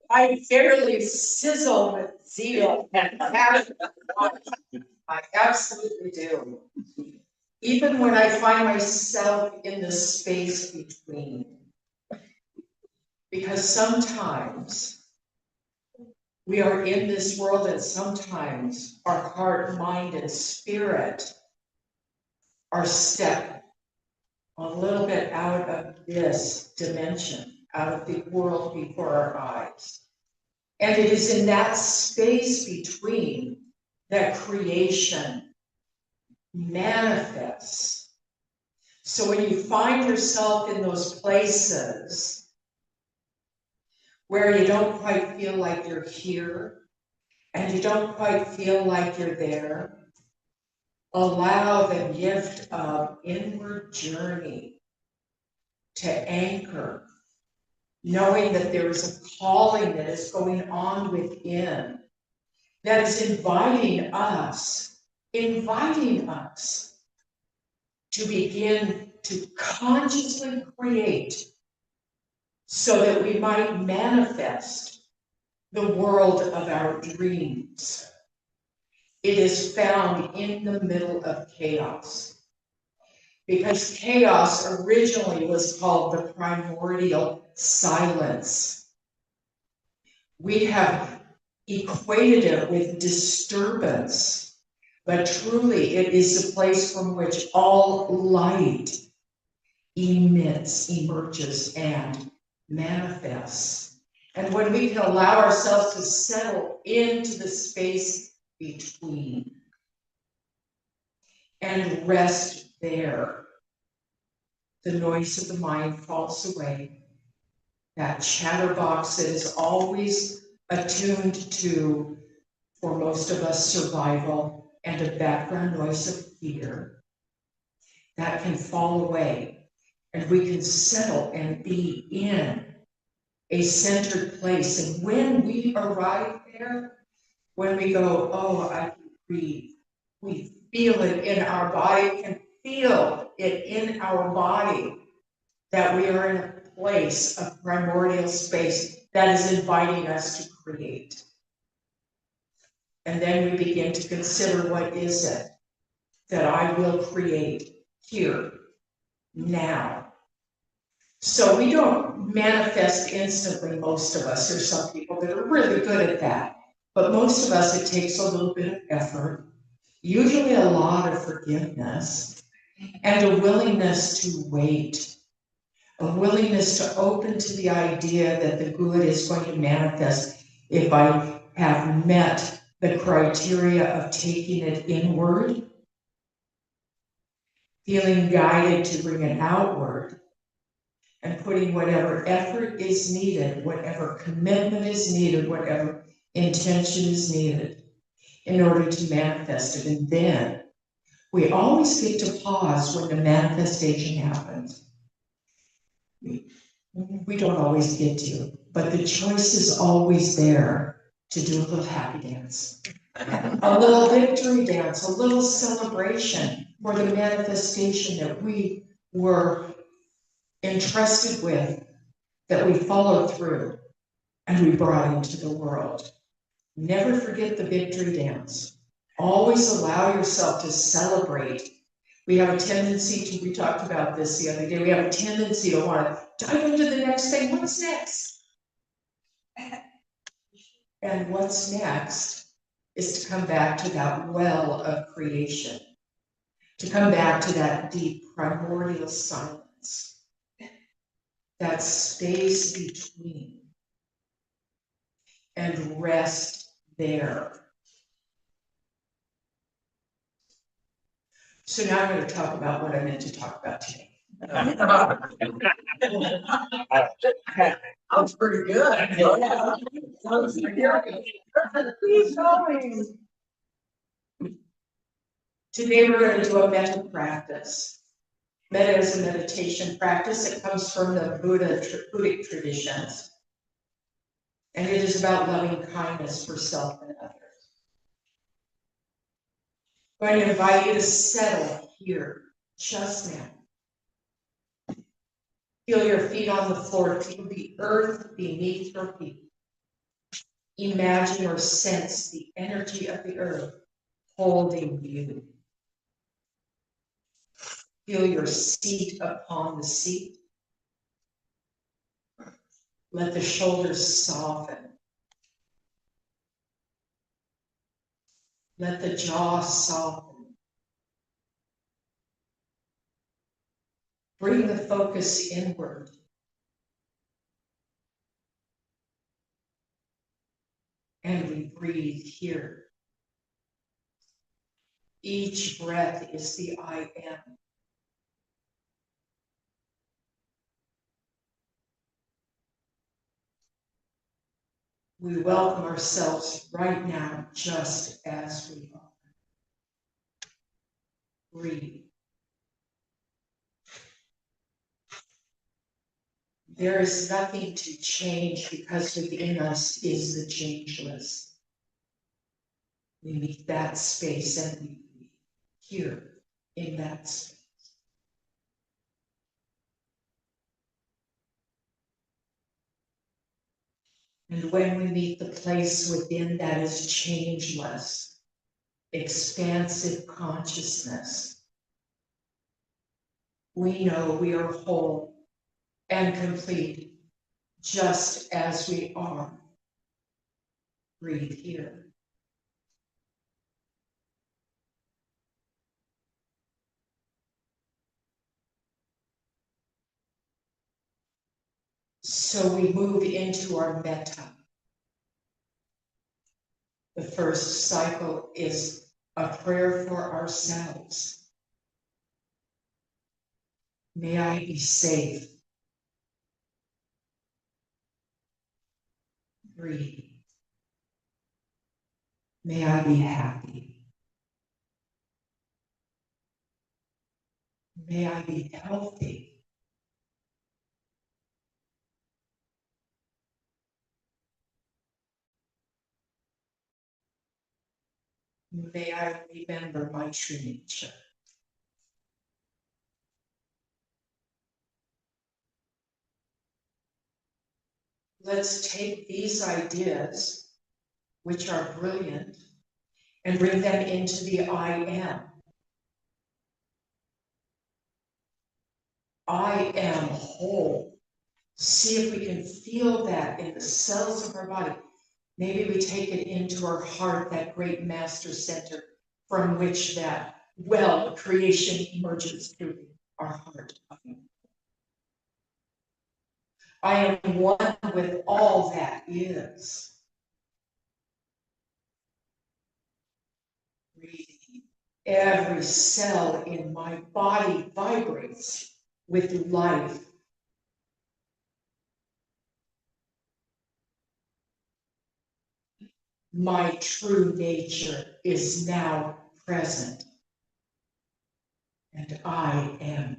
I fairly sizzle with zeal and passion. I absolutely do. Even when I find myself in the space between. Because sometimes we are in this world and sometimes our heart, mind, and spirit are stepped a little bit out of this dimension, out of the world before our eyes. And it is in that space between that creation manifests. So when you find yourself in those places where you don't quite feel like you're here and you don't quite feel like you're there, allow the gift of inward journey to anchor, knowing that there is a calling that is going on within that is inviting us to begin to consciously create so that we might manifest the world of our dreams. It is found in the middle of chaos. Because chaos originally was called the primordial silence. We have equated it with disturbance, but truly it is the place from which all light emerges, and manifests. And when we can allow ourselves to settle into the space between and rest there, the noise of the mind falls away. That chatterbox that is always attuned to, for most of us, survival and a background noise of fear, that can fall away. And we can settle and be in a centered place. And when we arrive there, when we go, oh, I can breathe, we feel it in our body, can feel it in our body that we are in a place of primordial space that is inviting us to create. And then we begin to consider, what is it that I will create here, now? So we don't manifest instantly, most of us. There's some people that are really good at that. But most of us, it takes a little bit of effort, usually a lot of forgiveness, and a willingness to wait, a willingness to open to the idea that the good is going to manifest if I have met the criteria of taking it inward, feeling guided to bring it outward, and putting whatever effort is needed, whatever commitment is needed, whatever intention is needed in order to manifest it. And then we always get to pause when the manifestation happens. We don't always get to, but the choice is always there to do a little happy dance, a little victory dance, a little celebration for the manifestation that we were entrusted with, that we followed through and we brought into the world. Never forget the victory dance. Always allow yourself to celebrate. We have a tendency to, we talked about this the other day, we have a tendency to want to dive into the next thing. What's next? And what's next is to come back to that well of creation, to come back to that deep primordial silence, that space between, and rest there. So now I'm going to talk about what I meant to talk about today. That's pretty good. Yeah. Keep going. Today we're going to do a metta practice. Metta is a meditation practice. It comes from the Buddhic traditions. And it is about loving kindness for self and others. I'm going to invite you to settle here, just now. Feel your feet on the floor. Feel the earth beneath your feet. Imagine or sense the energy of the earth holding you. Feel your seat upon the seat. Let the shoulders soften. Let the jaw soften. Bring the focus inward. And we breathe here. Each breath is the I am. We welcome ourselves right now just as we are. Breathe. There is nothing to change because within us is the changeless. We meet that space and we breathe here in that space. And when we meet the place within that is changeless, expansive consciousness, we know we are whole and complete just as we are. Breathe here. So we move into our metta. The first cycle is a prayer for ourselves. May I be safe. Breathe. May I be happy. May I be healthy. May I remember my true nature. Let's take these ideas, which are brilliant, and bring them into the I am. I am whole. See if we can feel that in the cells of our body. Maybe we take it into our heart, that great master center from which that well of creation emerges through our heart. I am one with all that is. Breathing. Every cell in my body vibrates with life. My true nature is now present, and I am